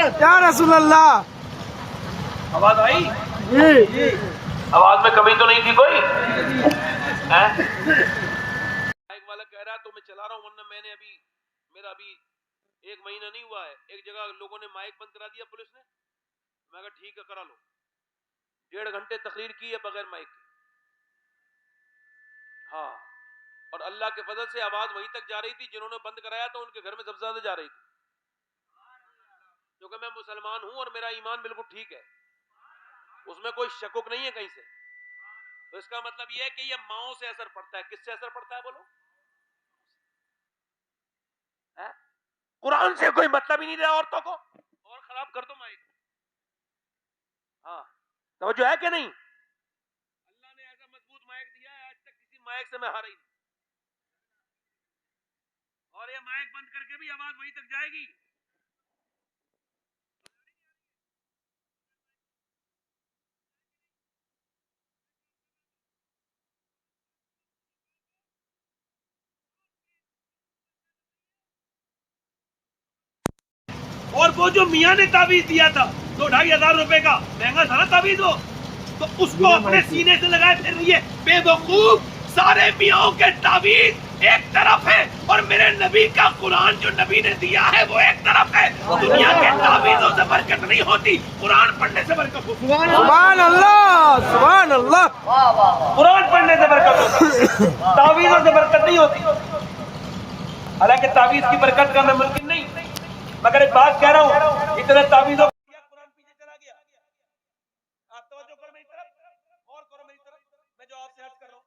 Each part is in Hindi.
या रसूल अल्लाह। आवाज आई? जी। आवाज में कमी तो नहीं थी कोई? माइक वाला कह रहा है तो मैं चला रहा हूँ, वरना मेरा अभी 1 महीना नहीं हुआ है। एक जगह लोगों ने माइक बंद करा दिया पुलिस ने। मैं कहा ठीक है करा लो। 1.5 घंटे तकरीर की है बगैर माइक के। हाँ, और अल्लाह के फजल से आवाज वहीं तक जा रही थी, जिन्होंने बंद कराया था उनके घर में सबसे ज्यादा जा रही थी, क्योंकि मैं मुसलमान हूं और मेरा ईमान बिल्कुल ठीक है, उसमें कोई शकुक नहीं है कहीं से। तो इसका मतलब यह है कि ये माओ से असर पड़ता है। किससे असर पड़ता है बोलो? है? कुरान से कोई मतलब ही नहीं रहा औरतों को, और खराब कर दो माइक। हाँ, तवज्जो है कि नहीं? अल्लाह ने ऐसा मजबूत माइक दिया है, आज तक किसी माइक से मैं हारा ही नहीं। और ये माइक बंद करके भी आवाज वहीं तक जाएगी। और वो जो मियाँ ने ताबीज दिया था 2-2.5 रुपए का, महंगा था ना ताबीज वो, तो उसको अपने सीने से लगाए फिर रही है बेवकूफ। सारे मियाँ के ताबीज एक तरफ है और मेरे नबी का कुरान जो नबी ने दिया है वो एक तरफ है। दुनिया के ताबीजों से बरकत नहीं होती, कुरान पढ़ने से बरकत होती। सुभान अल्लाह, सुभान अल्लाह। कुरान पढ़ने से बरकत होती, ताबीजों से बरकत नहीं होती। हालांकि ताबीज की बरकत का मैं मुमकिन नहीं, मगर एक बात कह रहा हूँ, इतने ताबीजों कुरान पीछे चला गया। आप तवज्जो करो मेरी तरफ, और करो मेरी तरफ, मैं जो आपसे अर्ज कर रहा हूँ।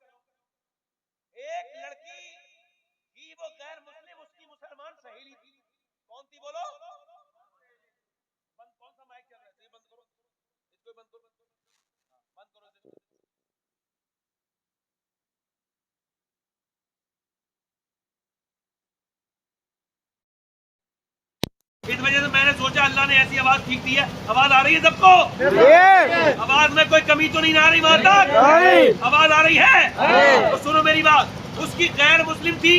एक लड़की ही वो गैर मुस्लिम, उसकी मुसलमान सहेली थी। कौन थी बोलो? बंद, कौन सा माइक चल रहा है? ये बंद करो, इसको बंद करो, बंद करो इसे। इस वजह से मैंने सोचा अल्लाह ने ऐसी आवाज ठीक दी है। आवाज आ रही है सबको? आवाज में कोई कमी तो नहीं आ रही? वहां तक आवाज आ रही है? तो सुनो मेरी बात। उसकी गैर मुस्लिम थी,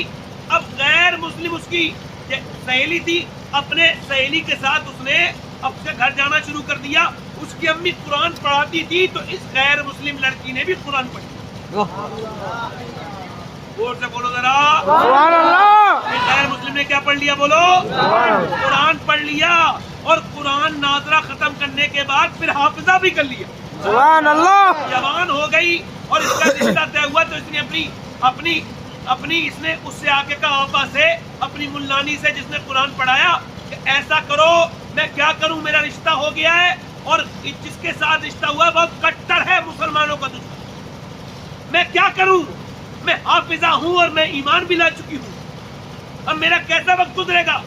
अब गैर मुस्लिम उसकी सहेली थी, अपने सहेली के साथ उसने अपने घर जाना शुरू कर दिया। उसकी अम्मी कुरान पढ़ाती थी, तो इस गैर मुस्लिम लड़की ने भी कुरान पढ़ी। जोर से बोलो जरा, सुभान अल्लाह। गैर मुस्लिम ने क्या पढ़ लिया बोलो? कुरान पढ़ लिया, और कुरान नाजरा खत्म करने के बाद फिर हाफिजा भी कर लिया। सुभान अल्लाह। जवान हो गई और इसका रिश्ता तय हुआ, तो इसने अपनी इसने उससे आके कहा, आपा से, अपनी मुल्लानी से जिसने कुरान पढ़ाया, कि ऐसा करो, मैं क्या करूं, मेरा रिश्ता हो गया है और जिसके साथ रिश्ता हुआ बहुत कट्टर है, मुसलमानों का दुश्मन, मैं क्या करूं, मैं हाफिजा हूं और मैं ईमान भी ला चुकी हूं, अब मेरा कैसा वक्त गुजरेगा?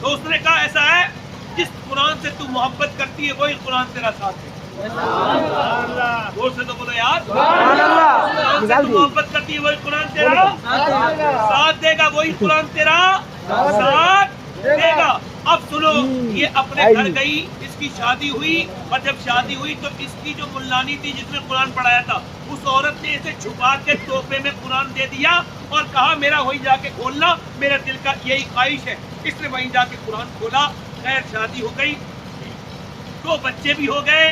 तो उसने कहा ऐसा है, जिस कुरान से तू मोहब्बत करती है वही कुरान तेरा साथ है। जोर से तो बोलो यार, कुरान से तू मोहब्बत करती है वही कुरान तेरा साथ देगा, वही कुरान तेरा साथ देगा। अब सुनो, ये अपने घर गई, इसकी शादी हुई, और जब शादी हुई तो इसकी जो मुल्लानी थी जिसने कुरान पढ़ाया था, उस औरत ने इसे छुपा के तोहफे में कुरान दे दिया और कहा मेरा वही जाके खोलना, मेरे दिल का यही ख्वाहिश है। इसने वहीं जाके कुरान खोला। खैर शादी हो गई, 2 बच्चे भी हो गए,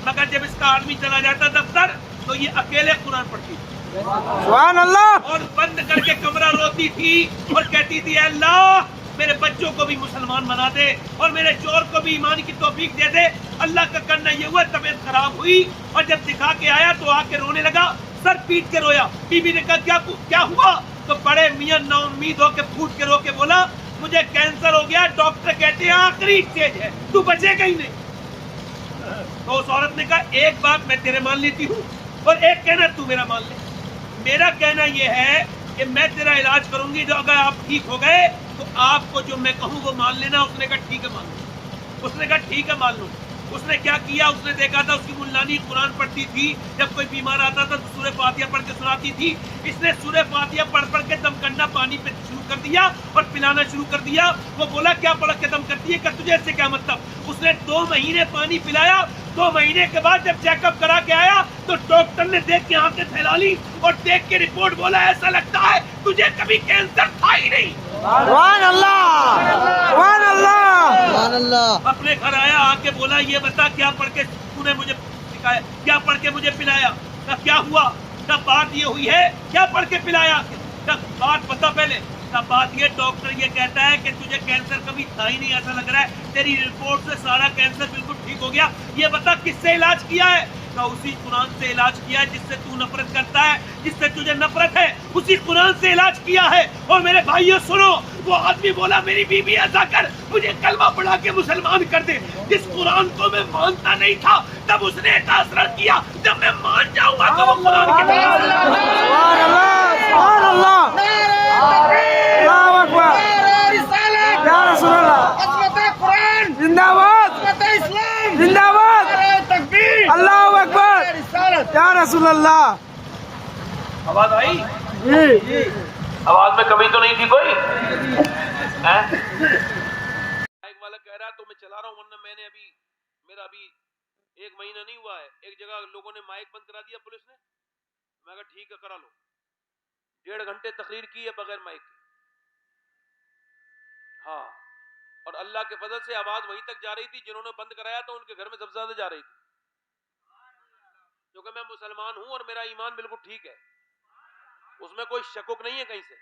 मगर जब इसका आदमी चला जाता दफ्तर तो ये अकेले कुरान पढ़ती थी, सुभान अल्लाह। और बंद करके कमरा रोती थी और कहती थी, अल्लाह मेरे बच्चों को भी मुसलमान बना दे और मेरे चोर को भी ईमान की तौफीक दे दे। अल्लाह का करना ये हुआ, तबीयत खराब हुई और जब दिखा के आया तो आके रोने लगा, सर पीट के रोया। बीबी ने कहा क्या हुआ? तो बड़े मियां नाउम्मीद होके फूट के रो के बोला, मुझे कैंसर हो गया, डॉक्टर कहते हैं आखिरी स्टेज है, तू बचेगा ही नहीं। तो उस औरत ने कहा, एक बात मैं तेरे मान लेती हूँ और एक कहना तू मेरा मान ले। मेरा कहना यह है कि मैं तेरा इलाज करूंगी, जो अगर आप ठीक हो गए तो आपको जो मैं कहूँ वो मान लेना। उसने कहा ठीक है मान लो। उसने कहा ठीक है मान लो। उसने क्या किया, उसने देखा था उसकी मुल्लानी कुरान पढ़ती थी, जब कोई बीमार आता था तो सूरह फातिहा पढ़ के सुनाती थी। इसने सूरह फातिहा पढ़ के दम करना पानी पे शुरू कर दिया और पिलाना शुरू कर दिया। वो बोला क्या पढ़ के दम करती है, क्या तुझे इससे क्या मतलब? उसने 2 महीने पानी पिलाया। 2 महीने के बाद जब चेकअप करा के आया तो डॉक्टर ने देख के आंखें फैला ली और देख के रिपोर्ट बोला, ऐसा लगता है तुझे कभी कैंसर था ही नहीं। सुभान अल्लाह सुभान अल्लाह अपने घर आया, आके बोला ये बता क्या पढ़ के तूने मुझे सिखाया, क्या पढ़ के मुझे पिलाया? कहा क्या हुआ? कहा बात ये हुई है, क्या पढ़ के पिलाया? कहा बात बता पहले। कहा बात ये, डॉक्टर ये कहता है कि तुझे कैंसर कभी था ही नहीं, ऐसा लग रहा है तेरी रिपोर्ट से सारा कैंसर बिल्कुल ठीक हो गया। ये बता किससे इलाज किया है? कहा उसी कुरान से इलाज किया है जिससे तू नफरत करता है, जिससे तुझे नफरत है, उसी कुरान से इलाज किया है। और मेरे भाइयों सुनो, वो आदमी बोला मेरी बीबी ऐसा कर, मुझे कलमा पढ़ा के मुसलमान कर दे। जिस कुरान को मैं मानता नहीं था तब उसने तासरा किया, जब मैं मान जाऊंगा तो वो कुरान के सुभान अल्लाह अल्लाहु अकबर या रसूल अल्लाह जिंदाबाद जिंदाबाद अल्लाहु अकबर या रसूल अल्लाह। आवाज आई? जी आवाज में कमी तो नहीं थी कोई? माइक वाला कह रहा है तो मैं चला रहा हूँ, वरना मैंने मेरा अभी 1 महीना नहीं हुआ है। एक जगह लोगों ने माइक बंद करा दिया पुलिस ने, मैं कहा ठीक है करा लो। 1.5 घंटे तकरीर की है बगैर माइक के। हाँ, और अल्लाह के फजल से आवाज वहीं तक जा रही थी, जिन्होंने बंद कराया था उनके घर में सबसे ज्यादा जा रही थी, क्योंकि मैं मुसलमान हूं और मेरा ईमान बिल्कुल ठीक है, उसमें कोई शकुक नहीं है कहीं से।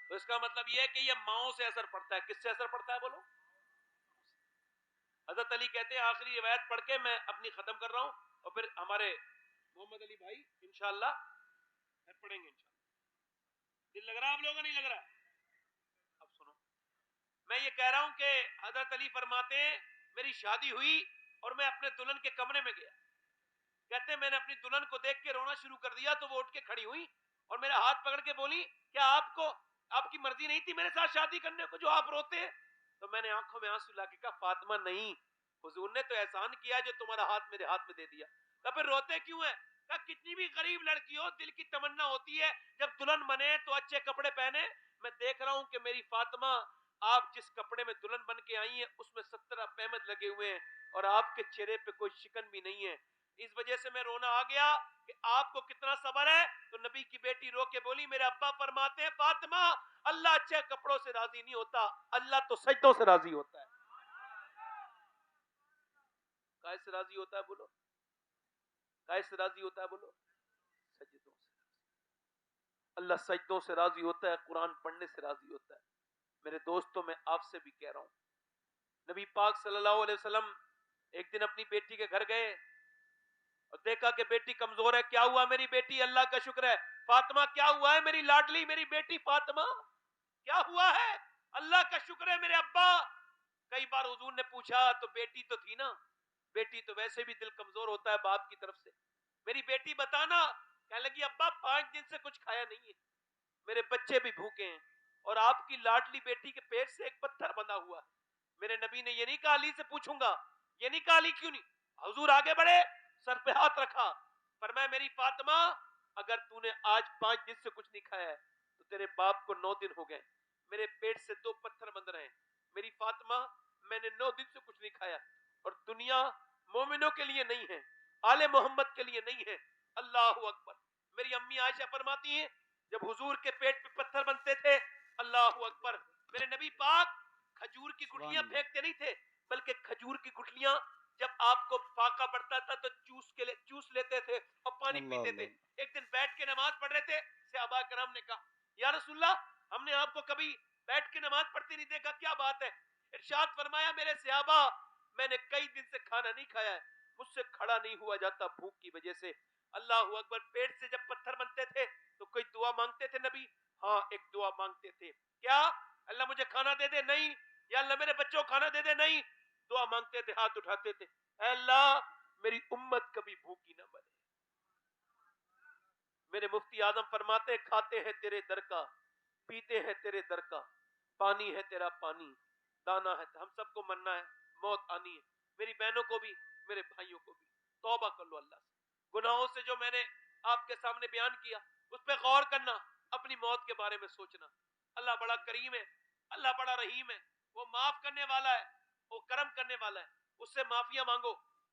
तो इसका मतलब यह है कि यह माओ से असर पड़ता है। किससे असर पड़ता है बोलो? हजरत अली कहते हैं, आखिरी रिवायत पढ़ के मैं अपनी खत्म कर रहा हूं, और फिर हमारे मोहम्मद अली भाई इंशाअल्लाह पढ़ेंगे इंशाअल्लाह। दिल लग रहा है आप लोगों का? नहीं लग रहा? अब सुनो, मैं ये कह रहा हूं कि हजरत अली फरमाते हैं मेरी शादी हुई और मैं अपने दुल्हन के कमरे में गया। कहते हैं मैंने अपनी दुल्हन को देख के रोना शुरू कर दिया, तो वो उठ के खड़ी हुई और मेरा हाथ पकड़ के बोली, क्या आपको आपकी मर्जी नहीं थी मेरे साथ शादी करने को जो आप रोते हैं? तो मैंने आंखों में आंसू लाके कहा, फातिमा नहीं, हुजूर ने तो एहसान किया जो तुम्हारा हाथ मेरे हाथ में दे दिया। तो फिर रोते क्यों है? कहा कितनी भी गरीब लड़की हो, दिल की तमन्ना होती है जब दुल्हन बने तो अच्छे कपड़े पहने। मैं देख रहा हूं कि मेरी फातिमा, आप जिस कपड़े में दुल्हन बन के आई हैं उसमें 70 पैमद लगे हुए हैं और आपके चेहरे पे कोई शिकन भी नहीं है। इस वजह से मैं रोना आ गया कि आपको कितना सब्र है। तो नबी की बेटी रो के बोली, मेरे अब्बा फरमाते हैं फातिमा, अल्लाह अच्छे कपड़ों से राजी नहीं होता, अल्लाह तो सजदों से राजी होता है। काहे से राजी होता है बोलो? काहे से राजी होता है बोलो? सजदों से। अल्लाह सजदों से राजी होता है, कुरान पढ़ने से राजी होता है। मेरे दोस्तों, मैं आपसे भी कह रहा हूं, नबी पाक सल्लल्लाहु अलैहि वसल्लम एक दिन अपनी बेटी के घर गए और देखा कि बेटी कमजोर है। क्या हुआ मेरी बेटी? अल्लाह का शुक्र है। फातिमा क्या हुआ है मेरी लाडली, मेरी बेटी फातिमा क्या हुआ है? अल्लाह का शुक्र है मेरे अब्बा। कई बार हुजूर ने पूछा तो बेटी तो थी ना, बेटी तो वैसे भी दिल कमजोर होता है बाप की तरफ से। मेरी बेटी बताना। कहने लगी अब्बा 5 दिन से कुछ खाया नहीं है, मेरे बच्चे भी भूखे हैं और आपकी लाडली बेटी के पेट से एक पत्थर बंधा हुआ है। मेरे नबी ने ये नहीं कहा अली से पूछूंगा, ये नहीं कहा अली क्यों नहीं। हुजूर आगे बढ़े, सर पे हाथ रखा, फरमाया मेरी फातिमा, अगर तूने आज 5 दिन से कुछ नहीं खाया है तो तेरे बाप को 9 दिन हो गए, मेरे पेट से 2 पत्थर बंध रहे हैं। मेरी फातिमा, मैंने 9 दिन से कुछ नहीं खाया और दुनिया मोमिनों के लिए नहीं है, आले मोहम्मद के लिए नहीं है। अल्लाह अकबर। मेरी अम्मी आयशा फरमाती हैं, जब हुजूर के पेट पे पत्थर बनते थे, अल्लाह अकबर, मेरे नबी पाक खजूर की गुठलियां फेंकते नहीं थे, बल्कि खजूर की गुठलियां जब आपको फाका पड़ता था तो चूस लेते थे और पानी पीते थे। एक दिन बैठ के नमाज पढ़ रहे थे, सहाबा कराम ने कहा, या रसूलल्लाह, हमने आपको कभी बैठ के नमाज पढ़ते नहीं देखा, क्या बात है? इरशाद फरमाया, मेरे सहाबा, मैंने कई दिन से खाना नहीं खाया है, मुझसे खड़ा नहीं हुआ जाता भूख की वजह से। अल्लाह अकबर। पेट से जब पत्थर बनते थे तो कोई दुआ मांगते थे नबी? हाँ, एक दुआ मांगते थे, क्या? अल्लाह मुझे खाना दे दे? नहीं। या अल्लाह मेरे बच्चों को खाना दे दे? नहीं। दुआ मांगते थे, हाथ उठाते थे, अल्लाह मेरी उम्मत कभी भूखी ना मरे। मेरे मुफ्ती आजम फरमाते, खाते हैं तेरे दर का, पीते हैं तेरे दर का, पानी है तेरा पानी, दाना है, हम सबको मरना है, मौत आनी है, मेरी बहनों को भी, मेरे भाइयों को भी। तौबा कर लो अल्लाह से, गुनाहों से जो मैंने आपके सामने बयान किया उस पर गौर करना, अपनी मौत के बारे में सोचना। अल्लाह बड़ा करीम है, अल्लाह बड़ा रहीम है, वो माफ करने वाला है, वो करम करने वाला है, उससे माफिया मांगो।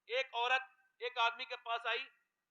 एक औरत एक आदमी के पास आई,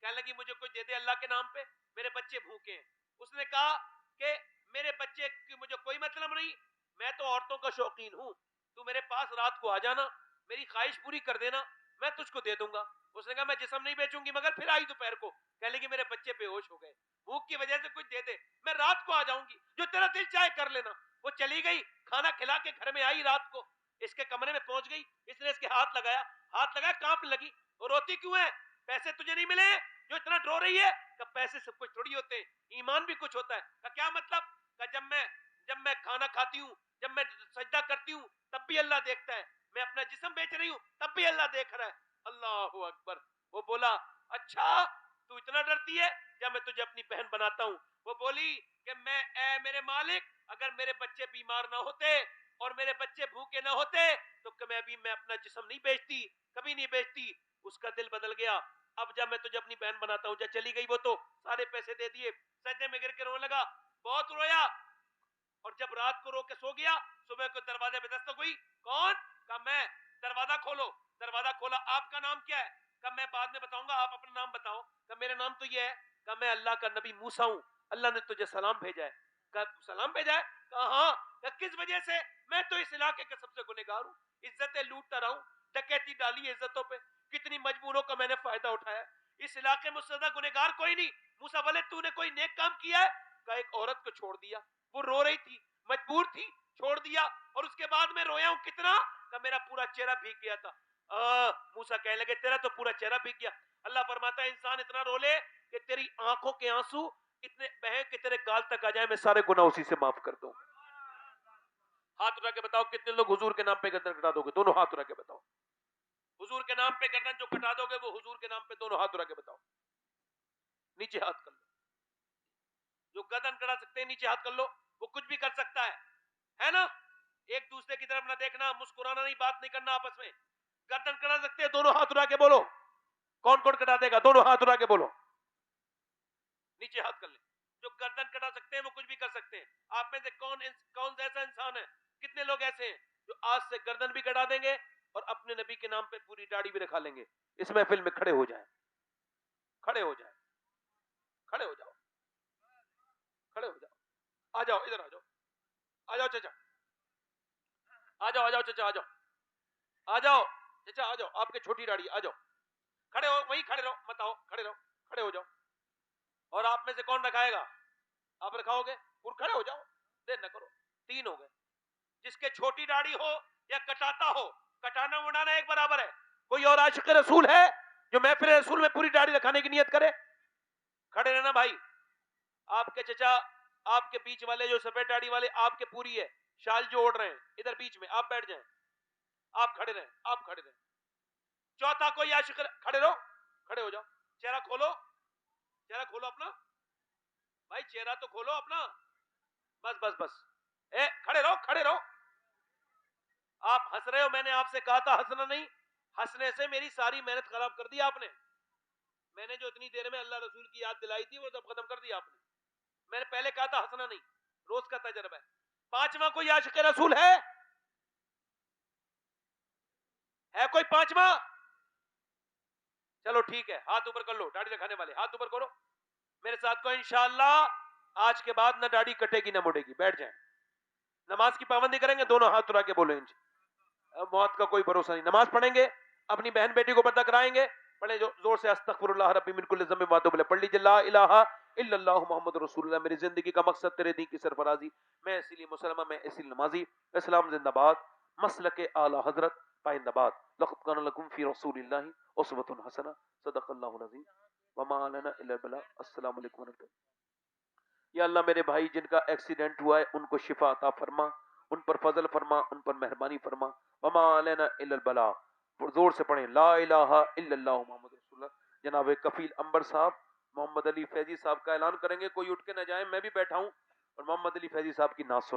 कहने लगी मुझे कुछ दे दे अल्लाह के नाम पे, मेरे बच्चे भूखे हैं। उसने कहा कि मेरे बच्चे की मुझे कोई मतलब नहीं, मैं तो औरतों का शौकीन हूं, तू मेरे पास रात को आ जाना, मेरी ख्वाहिश पूरी कर देना, मैं तुझको दे दूंगा। उसने कहा मैं जिस्म नहीं बेचूंगी, मगर फिर आई दोपहर को, कह लगी मेरे बच्चे बेहोश हो गए, भूख की वजह से कुछ दे दे, मैं रात को आ जाऊंगी, जो तेरा दिल चाहे कर लेना। वो चली गई, खाना खिला के घर में आई, रात को इसके कमरे में पहुंच गई, इसने इसके हाथ लगाया, कांप लगी। और रोती क्यों है? पैसे तुझे नहीं मिले जो इतना रो रही है? कि पैसे सब कुछ थोड़ी होते हैं, ईमान भी कुछ होता है। का क्या मतलब? का जब मैं खाना खाती हूँ, जब मैं सजदा करती हूँ, तब भी अल्लाह देखता है, मैं अपना जिस्म बेच रही हूँ तब भी अल्लाह देख रहा है। अल्लाह अकबर। वो बोला अच्छा तू इतना डरती है, क्या मैं तुझे अपनी बहन बनाता हूँ? वो बोली कि ए मेरे मालिक, अगर मेरे बच्चे बीमार ना होते और मेरे बच्चे भूखे ना होते तो मैं अपना जिस्म नहीं बेचती, कभी नहीं बेचती। उसका दिल बदल गया। अब जब मैं तुझे अपनी बहन बनाता हूँ, जब चली गई वो तो सारे पैसे दे दिए, सजदे में गिर के रोने लगा, बहुत रोया। और जब रात को रो के सो गया, सुबह को दरवाजे पे दस्तक हुई, कौन? कहा मैं। दरवाजा खोलो। दरवाजा खोला, आपका नाम क्या है? कहा मैं बाद में बताऊंगा, आप अपना नाम बताओ। कहा मेरा नाम तो ये है। कहा मैं अल्लाह का नबी मूसा हूं, अल्लाह ने तुझे सलाम भेजा है। कहा सलाम भेजा है? कहा हाँ। कहा किस वजह से? मैं तो इस इलाके का सबसे गुनहगार हूं, इज्जतें लूटता रहा हूं, डकैती डाली है इज्जतों पे, कितनी मजबूरों का मैंने फायदा उठाया, इस इलाके में उससे ज्यादा गुनहगार कोई नहीं। मूसा बोले तूने कोई नेक काम किया है? कहा एक औरत को छोड़ दिया, वो रो रही थी, मजबूर थी, छोड़ दिया, और उसके बाद मैं रोया हूं कितना? का मेरा पूरा चेहरा भीग गया था। मूसा कहने लगे तेरा तो पूरा चेहरा भीग गया। अल्लाह फरमाता है इंसान इतना रो ले कि तेरी आंखों के आंसू इतने बहे कि तेरे गाल तक आ जाए, मैं सारे गुनाह उसी से माफ कर दूं। हाथ उठा के बताओ कितने लोग हुजूर के नाम पे गर्दन कटा दोगे? दोनों हाथ उठा के बताओ। हुजूर के नाम पे गर्दन जो कटा दोगे वो हुजूर के नाम पे दोनों हाथ उठा के बताओ। नीचे हाथ कर लो। जो गर्दन कटा सकते हैं नीचे हाथ कर लो, वो कुछ भी कर सकता है ना? एक दूसरे की तरफ ना देखना, मुस्कुराना नहीं, बात नहीं करना आपस में। गर्दन कटा सकते हैं, दोनों हाथ उठा के बोलो। कौन कौन कटा देगा? दोनों हाथ उठा के बोलो। नीचे हाथ कर ले। जो गर्दन कटा सकते हैं वो कुछ भी कर सकते हैं। आप में से कौन ऐसा इंसान है, कितने लोग ऐसे हैं जो आज से गर्दन भी कटा देंगे और अपने नबी के नाम पे पूरी दाढ़ी भी रखा लेंगे? इस महफिल में खड़े हो जाए, खड़े हो जाए, खड़े हो जाओ, खड़े हो जाओ। आ जाओ, इधर आ जाओ, आ जाओ चाचा, आ जाओ चाचा, आ जाओ, आ जाओ चाचा, आ जाओ, आपके छोटी दाढ़ी, आ जाओ, खड़े हो, वहीं खड़े रहो, मत आओ, खड़े रहो, खड़े हो जाओ। और आप में से कौन रखाएगा? आप रखाओगे? और खड़े हो जाओ, देर न करो। 3 हो गए। जिसके छोटी दाढ़ी हो या कटाता हो, कटाना उड़ाना एक बराबर है। कोई और आशिक रसूल है जो महफिल रसूल में पूरी दाढ़ी रखाने की नियत करे? खड़े रहना भाई। आपके चचा, आपके बीच वाले जो सफेद दाढ़ी वाले, आपके पूरी है, शाल जो ओढ़ रहे हैं इधर बीच में, आप बैठ जाएं, आप खड़े रहें, आप खड़े रहें। चौथा कोई आशिक, खड़े रहो, खड़े हो जाओ। चेहरा खोलो, चेहरा खोलो अपना भाई, चेहरा तो खोलो अपना। बस बस बस, खड़े रहो, खड़े रहो। आप हंस रहे हो, मैंने आपसे कहा था हंसना नहीं। हंसने से मेरी सारी मेहनत खराब कर दी आपने। मैंने जो इतनी देर में अल्लाह रसूल की याद दिलाई थी वो सब खत्म कर दी आपने। मैंने पहले कहा था हंसना नहीं, रोज का तजर्बा है। 5वां कोई आशिक रसूल है कोई 5वां? चलो ठीक है, हाथ ऊपर कर लो, दाढ़ी रखाने वाले हाथ ऊपर करो मेरे साथ को। इंशाअल्लाह आज के बाद ना दाढ़ी कटेगी ना मुड़ेगी, बैठ जाए। नमाज की पाबंदी करेंगे, दोनों हाथ उठा के बोलो। मौत का कोई भरोसा नहीं। नमाज पढ़ेंगे, अपनी बहन बेटी को पर्दा कराएंगे, पढ़े जोर से अस्तगफिरुल्लाह रब्बी मिन कुल्ली ज़म्बिन व अतूबु इलैह, पढ़ लीजिए ला इलाहा इल्लल्लाह मुहम्मद रसूलुल्लाह। मेरी जिंदगी का मकसद तेरे दीन की सरफराजी, मैं इसीलिए मुसलमान, मैं इसीलिए नमाजी। इस्लाम जिंदाबाद, मसलके आला हजरत पाइंदाबाद। लक़द काना लकुम फी रसूलिल्लाहि उस्वतुन हसना, सदक़ल्लाहुल अज़ीम व मा अलैना इल्लल बलाग। अस्सलामु अलैकुम व रहमतुल्लाह। या अल्लाह मेरे भाई जिनका एक्सीडेंट हुआ है उनको शिफा अता फरमा, उन पर फजल फरमा, उन पर मेहरबानी फरमा। वमा अलैना इल्लल बलाग। जोर से पढ़ें ला इलाहा इल्लल्लाह मुहम्मद रसूलुल्लाह। जनाब कफील अंबर साहब मोहम्मद अली फैजी साहब का ऐलान करेंगे, कोई उठ के न जाए, मैं भी बैठा हूं, और मोहम्मद अली फैजी साहब की नात